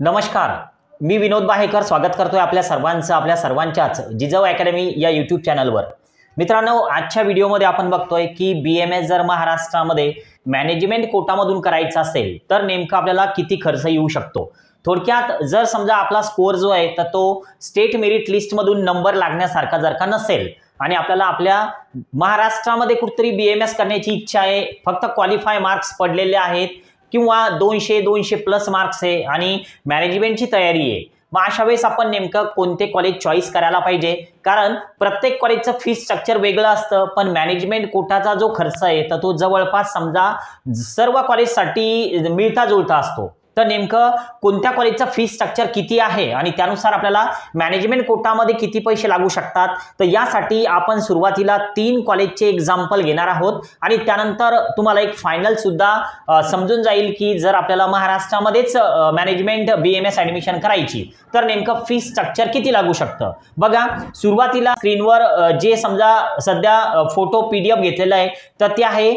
नमस्कार, मी विनोद बाहेकर स्वागत करतोय आपल्या सर्वांच्याच जिजाऊ अकॅडमी या यूट्यूब चॅनलवर। मित्रांनो, आजच्या व्हिडिओमध्ये आपण बघतोय की बीएमएस जर महाराष्ट्रामध्ये मॅनेजमेंट कोटामधून करायचा असेल तर नेमका आपल्याला किती खर्च येऊ शकतो। थोडक्यात जर समजा आपला स्कोर जो आहे तर तो स्टेट मेरिट लिस्ट मधून नंबर लागण्यासारखा जर का नसेल आणि आपल्याला आपल्या महाराष्ट्रामध्ये कुठेतरी बीएमएस करण्याची इच्छा आहे, फक्त क्वालिफाय मार्क्स पडलेले आहेत किंवा 200 प्लस मार्क्स आहे आणि मॅनेजमेंटची तयारी आहे, मग अशा वेळेस आपण नेमकं कोणते कॉलेज चॉईस करायला पाहिजे। कारण प्रत्येक कॉलेजचं फी स्ट्रक्चर वेगळं असतं, पण मॅनेजमेंट कोटाचा जो खर्च आहे तर तो जवळपास समजा सर्व कॉलेजसाठी मिळता जुळता असतो। तर नेमकं कोणत्या कॉलेजचा फी स्ट्रक्चर किती आहे आणि त्यानुसार आपल्याला मॅनेजमेंट कोटामध्ये किती पैसे लागू शकतात, तर यासाठी आपण सुरुवातीला 3 कॉलेजचे एग्जाम्पल घेणार आहोत आणि त्यानंतर तुम्हाला एक फायनल सुद्धा समजून जाईल की जर आपल्याला महाराष्ट्रामध्येच मॅनेजमेंट बीएमएस ऍडमिशन करायची तर नेमकं फी स्ट्रक्चर किती लागू शकतं। बघा, सुरुवातीला स्क्रीनवर जे समजा सध्या फोटो पीडीएफ घेतलेला आहे तर ते आहे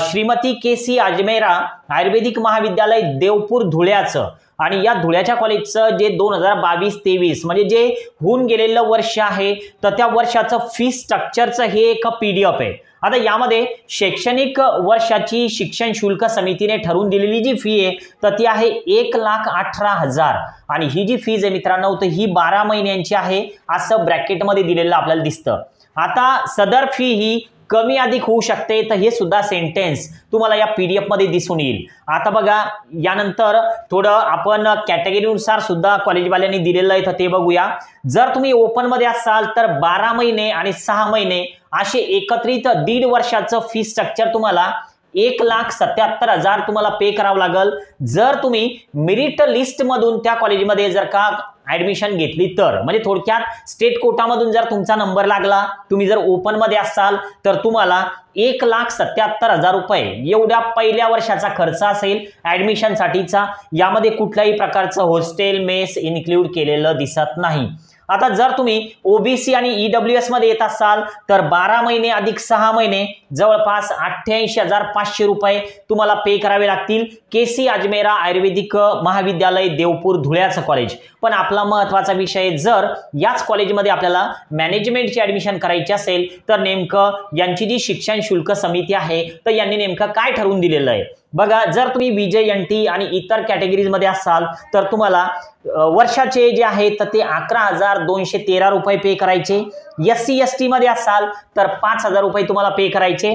श्रीमती के.सी. अजमेरा आयुर्वेदिक महाविद्यालय देवपूर धुळ्याचं, आणि या धुळ्याच्या कॉलेजचं जे 2022-23 म्हणजे जे होऊन गेलेलं वर्ष आहे तर त्या वर्षाचं फी स्ट्रक्चरचं हे एक पीडीएफ आहे। आता यामध्ये शैक्षणिक वर्षाची शिक्षण शुल्क समितीने ठरवून दिलेली जी फी आहे तर ती आहे 1,18,000 आणि ही जी फीज आहे मित्रांनो तर ही 12 महिन्यांची आहे असं ब्रॅकेटमध्ये दिलेलं आपल्याला दिसतं। आता सदर फी ही कमी अधिक होऊ शकते, तर हे सुद्धा सेंटेन्स तुम्हाला या पीडीएफ मध्ये दिसून येईल। आता बघा, यानंतर थोडं आपण कॅटेगरीनुसार सुद्धा कॉलेजवाल्यांनी दिलेलं आहे तर ते बघूया। जर तुम्ही ओपन मध्ये असाल तर 12 महिने आणि 6 महिने असे एकत्रित 1.5 वर्षाचं फी स्ट्रक्चर तुम्हाला 1,77,000 तुम्हाला पे करावं लागेल जर तुम्ही मेरिट लिस्ट मधून त्या कॉलेजमध्ये जर का ऍडमिशन घेतली तर। म्हणजे थोडक्यात स्टेट कोटामधून जर तुमचा नंबर लागला, तुम्ही जर ओपन मध्ये असाल तर तुम्हाला 1,77,000 रुपये एवढ्या पहिल्या वर्षाचा खर्च असेल ऍडमिशन साठीचा। यामध्ये कुठल्याही प्रकारचं हॉस्टेल मेस इन्क्लूड केलेलं दिसत नाही। आता जर तुम्ही ओबीसी आणि ईडब्ल्यूएस मध्ये येत असाल तर 12 महिने अधिक 6 महिने जवळपास 88,500 रुपये तुम्हाला पे करावे लागतील के.सी. अजमेरा आयुर्वेदिक महाविद्यालय देवपूर धुळ्याचं कॉलेज। पण आपला महत्त्वाचा विषय, जर याच कॉलेजमध्ये आपल्याला मॅनेजमेंटची ऍडमिशन करायची असेल तर नेमकं यांची जी शिक्षण शुल्क समिती आहे तर यांनी नेमकं काय ठरवून दिलेलं आहे बघा। जर तुम्ही VJNT आणि इतर कॅटेगरीज मध्ये असाल तर तुम्हाला वर्षाचे जे आहे तर ते 11,213 रुपये पे करायचे। SC ST मध्ये असाल तर 5,000 रुपये तुम्हाला पे करायचे।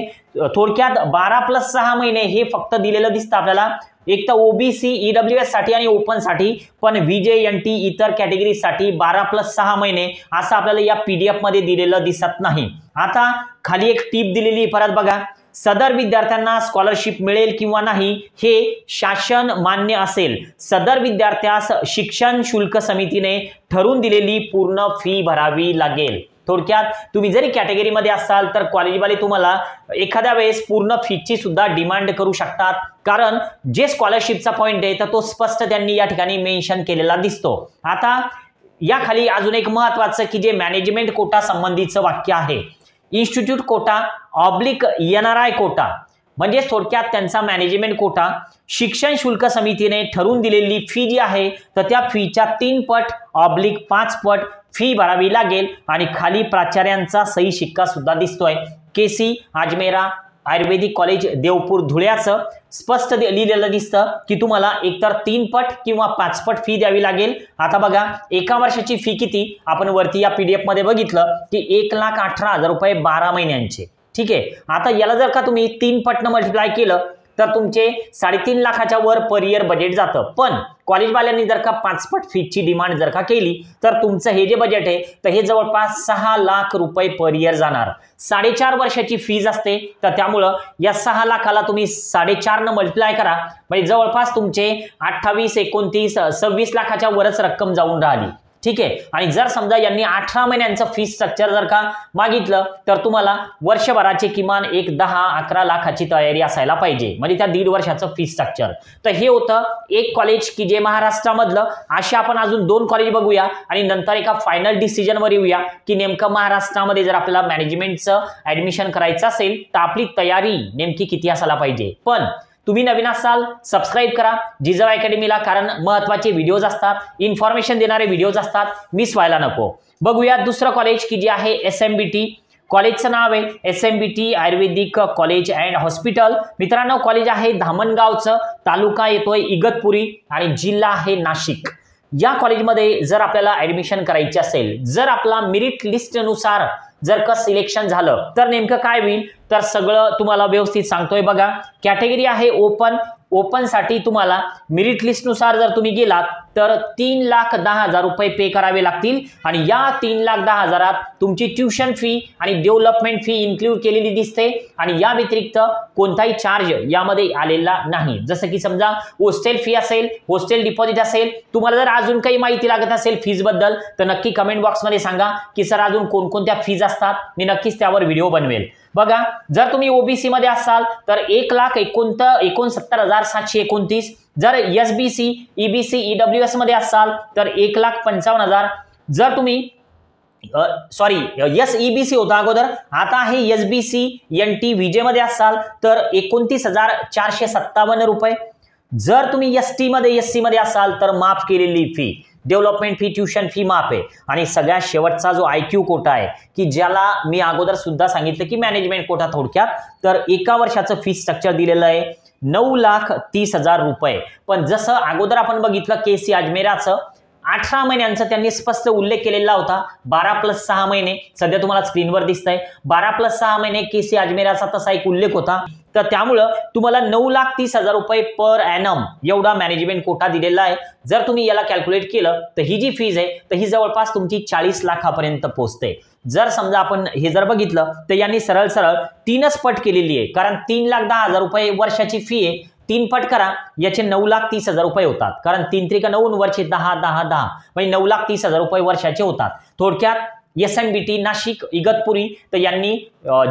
थोडक्यात 12+6 महिने हे फक्त दिलेलं दिसतं आपल्याला, एक तर ओबीसी ईडब्ल्यूएस साठी आणि ओपन साठी, पण VJNT इतर कॅटेगरी साठी 12+6 महिने असं आपल्याला या पीडीएफ मध्ये दिलेलं दिसत नाही। आता खाली एक टिप दिलेली परत बघा, सदर विद्यार्थ्यांना स्कॉलरशिप मिळेल किंवा नाही हे शासन मान्य असेल, सदर विद्यार्थ्यास शिक्षण शुल्क समितीने ठरवून दिलेली पूर्ण फी भरावी लागेल। थोडक्यात तुम्ही जरी कॅटेगरीमध्ये असाल तर कॉलेजवाले तुम्हाला एखाद्या वेळेस पूर्ण फीची सुद्धा डिमांड करू शकतात, कारण जे स्कॉलरशिपचा पॉइंट आहे तर तो स्पष्ट त्यांनी या ठिकाणी मेन्शन केलेला दिसतो। आता या खाली अजून एक महत्त्वाचं की जे मॅनेजमेंट कोटा संबंधीचं वाक्य आहे, इन्स्टिट्यूट कोटा NRI कोटा, म्हणजे थोडक्यात त्यांचा मॅनेजमेंट कोटा शिक्षण शुल्क समितीने ठरवून दिलेली फी जी आहे तर त्या फीच्या 3 पट 5 पट फी भरावी लागेल। आणि खाली प्राचार्यांचा सही शिक्का सुद्धा दिसतोय, के.सी. अजमेरा आयुर्वेदिक कॉलेज देवपूर धुळ्याचं स्पष्ट लिहिलेलं दिसतं की तुम्हाला एकतर 3 पट किंवा 5 पट फी द्यावी लागेल। आता बघा, एका वर्षाची फी किती आपण वरती या पीडीएफ मध्ये बघितलं की 1,18,000 रुपये 12 महिन्यांचे। ठीक आहे, आता याला जर का तुम्ही 3 पटनं मल्टिप्लाय केलं तर तुमचे 3.5 लाखाच्या वर पर इयर बजेट जातं। पण कॉलेजवाल्यांनी जर का 5 पट फीची डिमांड जर का केली तर तुमचं हे जे बजेट आहे तर हे जवळपास 6 लाख रुपये पर इयर जाणार। 4.5 वर्षाची फीज असते, तर त्यामुळं या 6 लाखाला तुम्ही 4.5 न मल्टिप्लाय करा, म्हणजे जवळपास तुमचे 28, 29, 26 लाखाच्या वरच रक्कम जाऊन राहिली। ठीक आहे, आणि जर समजा यांनी 18 महिन्यांचं फी स्ट्रक्चर जर का मागितलं तर तुम्हाला वर्षभराचे किमान एक 10-11 लाखाची तयारी असायला पाहिजे, म्हणजे त्या 1.5 वर्षाचं फी स्ट्रक्चर। तर हे होतं एक कॉलेज की जे महाराष्ट्रामधलं। अशा आपण अजून 2 कॉलेज बघूया आणि नंतर एका फायनल डिसिजनवर येऊया की नेमकं महाराष्ट्रामध्ये जर आपल्याला मॅनेजमेंटचं ऍडमिशन करायचं असेल तर आपली तयारी नेमकी किती असायला पाहिजे। पण तुम्ही नवीन असाल सबस्क्राईब करा जिजाऊ अकॅडमीला, कारण महत्त्वाचे व्हिडिओज असतात, इन्फॉर्मेशन देणारे व्हिडिओज असतात, मिस व्हायला नको। बघूया दुसरं कॉलेज की जे आहे SMBT। कॉलेजचं नाव आहे SMBT Ayurvedic college and hospital. मित्रांनो कॉलेज आहे धामणगावचं, तालुका येतोय इगतपुरी आणि जिल्हा आहे नाशिक। या कॉलेजमध्ये जर आपल्याला ऍडमिशन करायची असेल, जर आपला मेरिट लिस्ट नुसार जर का सिलेक्शन झालं तर नेमकं काय होईल, तर सगळं तुम्हाला व्यवस्थित सांगतोय बघा। कॅटेगरी आहे ओपन, ओपन साठी तुम्हाला मेरिट लिस्ट नुसार जर तुम्ही गेलात तर 3,10,000 रुपये पे करावे लागतील आणि या 3,10,000 तुमची ट्युशन फी आणि डेव्हलपमेंट फी इन्क्लूड केलेली दिसते आणि या व्यतिरिक्त कोणताही चार्ज यामध्ये आलेला नाही। जसं की समजा हॉस्टेल फी असेल, हॉस्टेल डिपॉझिट असेल, तुम्हाला जर अजून काही माहिती लागत असेल फीज बद्दल तर नक्की कमेंट बॉक्समध्ये सांगा की सर अजून कोणकोणत्या फीज असतात, मी नक्कीच त्यावर व्हिडिओ बनवेल। बघा जर तुम्ही ओबीसी मध्ये असाल तर 1,69,729, जर SBC EBC EWS मध्ये असाल तर 1,55,000, जर तुम्ही SEBC होता अगोदर, आता आहे SBC NT VJ मध्ये असाल तर 29,457 रुपये, जर तुम्ही ST मध्ये SC मध्ये असाल तर माफ केलेली fee development fee tuition fee माफ आहे। आणि सगळ्यात शेवटचा जो IQ कोटा आहे की ज्याला मी अगोदर सुद्धा सांगितलं की मॅनेजमेंट कोटा, थोडक्यात तर एका वर्षाचं फी स्ट्रक्चर दिलेलं आहे 9,30,000 रुपये। पण जसं अगोदर आपण बघितलं KC अजमेराचं 18 महिन्यांचा त्यांनी स्पष्ट उल्लेख केलेला होता, 12+6 महिने सध्या तुम्हाला स्क्रीनवर दिसतंय, 12+6 महिने KC अजमेराचा तसा एक उल्लेख होता। तर त्यामुळं तुम्हाला 9,30,000 रुपये पर ॲनम एवढा मॅनेजमेंट कोटा दिलेला आहे। जर तुम्ही याला कॅल्क्युलेट केलं तर ही जी फीज आहे तर ही जवळपास तुमची 40 लाखापर्यंत पोहोचते। जर समजा आपण हे जर बघितलं तर यांनी सरळ 3च पट केलेली आहे, कारण 3,10,000 रुपये वर्षाची फी आहे, 3 पट करा याचे 9,30,000 रुपये होतात, कारण 3 त्रिक 9 वरचे 10 10 10 म्हणजे 9,30,000 रुपये वर्षाचे होतात। थोडक्यात SMBT नाशिक इगतपुरी तर यांनी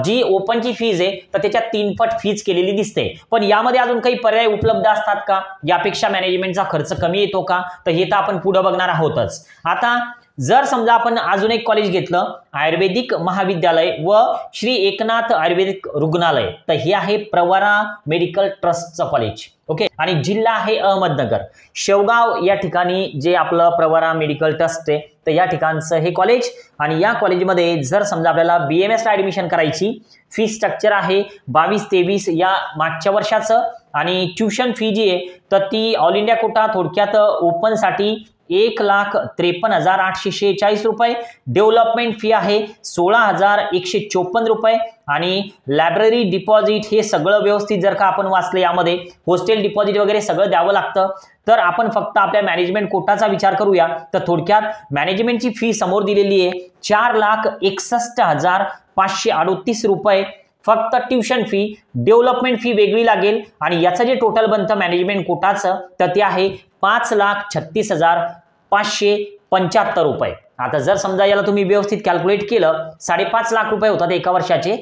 जी ओपनची फीज आहे तर त्याच्या 3 पट फीज केलेली दिसते। पण यामध्ये अजून काही पर्याय उपलब्ध असतात का, यापेक्षा मॅनेजमेंटचा खर्च कमी येतो का, तर हे तर आपण पुढे बघणार आहोतच। आता जर समजा आपण अजून एक कॉलेज घेतलं आयुर्वेदिक महाविद्यालय व श्री एकनाथ आयुर्वेदिक रुग्णालय, तर हे आहे प्रवरा मेडिकल ट्रस्टचं कॉलेज, ओके, आणि जिल्हा आहे अहमदनगर। शेवगाव या ठिकाणी जे आपलं प्रवरा मेडिकल ट्रस्ट आहे तर या ठिकाणचं हे कॉलेज। आणि या कॉलेजमध्ये जर समजा आपल्याला BMS ला ऍडमिशन करायची, फी स्ट्रक्चर आहे 22-23 या मागच्या वर्षाचं आणि ट्युशन फी जी आहे तर ती ऑल इंडिया कोटा, थोडक्यात ओपन साठी 1,53,846 रुपये, डेव्हलपमेंट फी आहे 16,154 रुपये आणि लायब्ररी डिपॉझिट हे सगळं व्यवस्थित जर का आपण वाचलं यामध्ये हॉस्टेल डिपॉझिट वगैरे सगळं द्यावं लागतं। तर आपण फक्त आपल्या मॅनेजमेंट कोटाचा विचार करूया तर थोडक्यात मॅनेजमेंटची फी समोर दिलेली आहे 4,61,538 रुपये, फक्त ट्युशन फी, डेव्हलपमेंट फी वेगळी लागेल आणि याचं जे टोटल बनतं मॅनेजमेंट कोटाचं तर ते आहे 5,36,575 रुपये। आता जर समजा याला तुम्ही व्यवस्थित कॅल्क्युलेट केलं 5.5 लाख रुपये होतात एका वर्षाचे,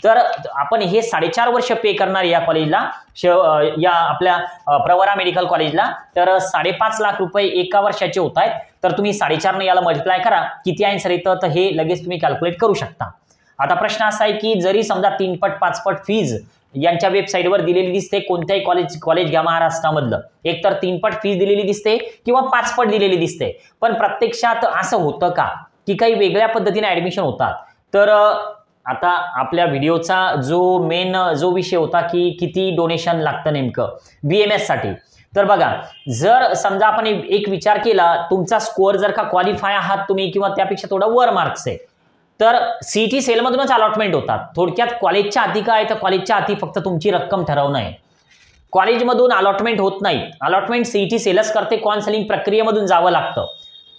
तर आपण हे 4.5 वर्ष पे करणार या कॉलेजला, या आपल्या प्रवरा मेडिकल कॉलेजला, तर 5.5 लाख रुपये एका वर्षाचे होत आहेत। तर तुम्ही 4.5 ने याला मल्टिप्लाय करा किती आन्सर येतं तर हे लगेच तुम्ही कॅल्क्युलेट करू शकता। आता प्रश्न असा आहे की जरी समजा 3 पट 5 पट फीज यांच्या वेबसाईटवर दिलेली दिसते, कोणत्याही कॉलेज घ्या महाराष्ट्रामधलं, एकतर 3 पट फीज दिलेली दिसते किंवा 5 पट दिलेली दिसते, पण प्रत्यक्षात असं होतं का की काही वेगळ्या पद्धतीने ऍडमिशन होतात। तर आता आपल्या व्हिडिओचा जो मेन जो विषय होता की किती डोनेशन लागतं नेमकं BMS साठी, तर बघा जर समजा आपण एक विचार केला, तुमचा स्कोअर जर का क्वालिफाय आहात तुम्ही किंवा त्यापेक्षा थोडा वर मार्क्स आहे तर CT सेलमधूनच अलॉटमेंट होतात। थोडक्यात कॉलेजच्या आधी काय तर कॉलेजच्या आधी फक्त तुमची रक्कम ठरवणं आहे, कॉलेजमधून अलॉटमेंट होत नाही, अलॉटमेंट CT सेलच करते, काउन्सिलिंग प्रक्रियेमधून जावं लागतं,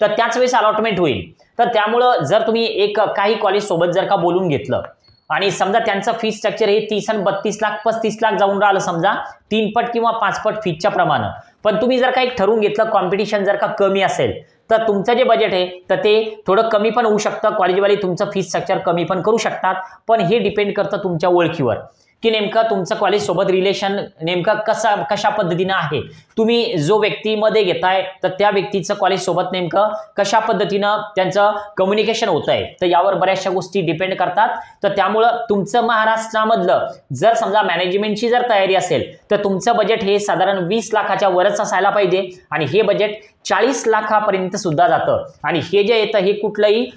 तर त्याच वेळेस अलॉटमेंट होईल। तर त्यामुळं जर तुम्ही काही कॉलेज सोबत जर का बोलून घेतलं आणि समजा त्यांचं फी स्ट्रक्चर हे 30 आणि 32 लाख 35 लाख जाऊन राहिलं समजा 3 पट किंवा 5 पट फीच्या प्रमाणे, पण तुम्ही जर का एक ठरवून घेतलं कॉम्पिटिशन जर का कमी असेल तर तुमचं जे बजेट आहे तर ते थोडं कमी पण होऊ शकतं, कॉलेजवाले तुमचं फी स्ट्रक्चर कमी पण करू शकतात, पण हे डिपेंड करतं तुमच्या ओळखीवर की नेमकं तुमचं कॉलेज सोबत रिलेशन नेमकं कशा पद्धतीनं आहे, तुम्ही जो व्यक्तीमध्ये घेताय तर त्या व्यक्तीचं कॉलेज सोबत नेमकं कशा पद्धतीनं त्यांचं कम्युनिकेशन होत आहे, तर यावर बऱ्याचशा गोष्टी डिपेंड करतात. तर त्यामुळं तुमचं महाराष्ट्रामधलं जर समजा मॅनेजमेंटची जर तयारी असेल तर तुमचं बजेट हे साधारण 20 लाखाच्या वरच असायला पाहिजे आणि हे बजेट 40 लाखापर्यंत सुद्धा जातं. आणि हे जे येतं हे कुठलंही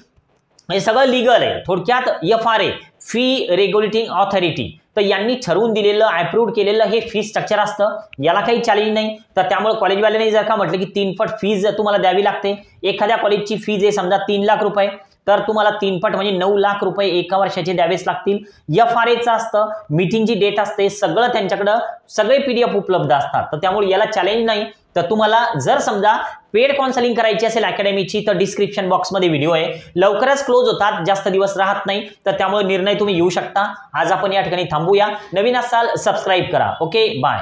हे सगळं लिगल आहे. थोडक्यात FRA फी रेग्युलेटिंग ऑथॉरिटी तर यांनी ठरवून दिलेलं अप्रूव्ह केलेलं हे फी स्ट्रक्चर असतं. याला काही चॅलेंज नाही. तर त्यामुळे कॉलेजवाल्यांनी जर का म्हटलं की 3 पट फीज तुम्हाला द्यावी लागते, एखाद्या कॉलेजची फीज आहे समजा 3 लाख रुपये तर तुम्हाला 3 पट म्हणजे 9 लाख रुपये एका वर्षाचे द्यावेच लागतील. FRAचं असतं, मीटिंगची डेट असते, सगळं त्यांच्याकडं सगळे PDF उपलब्ध असतात. तर त्यामुळे याला चॅलेंज नाही. तर तुम्हाला जर समजा पेड काउन्सिलिंग करायची असेल अकॅडमीची तर डिस्क्रिप्शन बॉक्समध्ये व्हिडिओ आहे. लवकरच क्लोज होतात, जास्त दिवस राहत नाही. तर त्यामुळे निर्णय तुम्ही घेऊ शकता. आज आपण या ठिकाणी थांबूया. नवीन असाल सबस्क्राईब करा. Okay, bye.